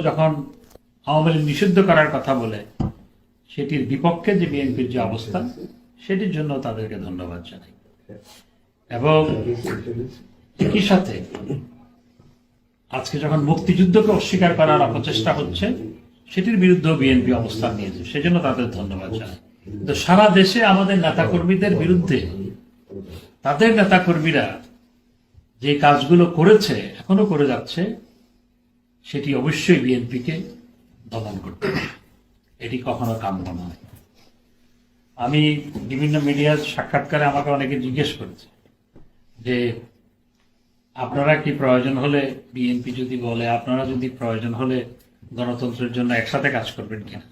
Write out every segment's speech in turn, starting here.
যখন আওয়ামী লীগ নিষিদ্ধ করার কথা বলে সেটির বিপক্ষে যে বিএনপির যে অবস্থান, সেটির জন্য তাদেরকে ধন্যবাদ জানাই। এবং একই সাথে আজকে যখন মুক্তিযুদ্ধকে অস্বীকার করার অপচেষ্টা হচ্ছে, সেটির বিরুদ্ধে বিএনপি অবস্থান নিয়েছে, সেজন্য তাদের ধন্যবাদ জানাই। কিন্তু সারা দেশে আমাদের নেতাকর্মীদের বিরুদ্ধে তাদের নেতাকর্মীরা যে কাজগুলো করেছে, এখনো করে যাচ্ছে, সেটি অবশ্যই বিএনপিকে দমন করতে হবে। এটি কখনো কাম্য নয়। আমি বিভিন্ন মিডিয়ার সাক্ষাৎকারে আমাকে অনেকে জিজ্ঞেস করেছে যে আপনারা কি প্রয়োজন হলে, বিএনপি যদি বলে আপনারা যদি প্রয়োজন হলে গণতন্ত্রের জন্য একসাথে কাজ করবেন কিনা।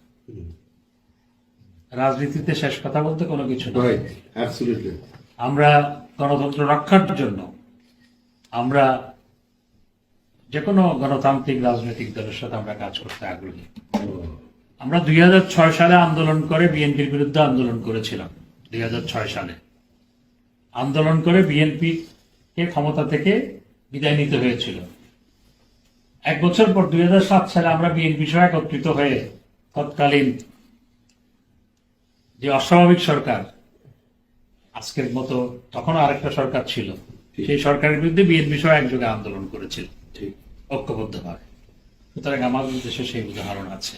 রাজনীতিতে শেষ কথা বলতে কোনো কিছু নয়। আমরা গণতন্ত্র রক্ষার জন্য আমরা যে কোনো গণতান্ত্রিক রাজনৈতিক দলের সাথে আমরা কাজ করতে আগ্রহী। আমরা 2006 সালে আন্দোলন করে বিএনপির বিরুদ্ধে আন্দোলন করেছিলাম। 2006 সালে আন্দোলন করে বিএনপিকে ক্ষমতা থেকে বিদায় নিতে হয়েছিল। এক বছর পর 2007 সালে আমরা বিএনপি সহ একত্রিত হয়ে তৎকালীন যে অস্বাভাবিক সরকার, আজকের মতো তখন আরেকটা সরকার ছিল, সেই সরকারের বিরুদ্ধে বিএনপি সহ একযোগে আন্দোলন করেছিল ঐক্যবদ্ধভাবে। সুতরাং আমাদের দেশে সেই উদাহরণ আছে।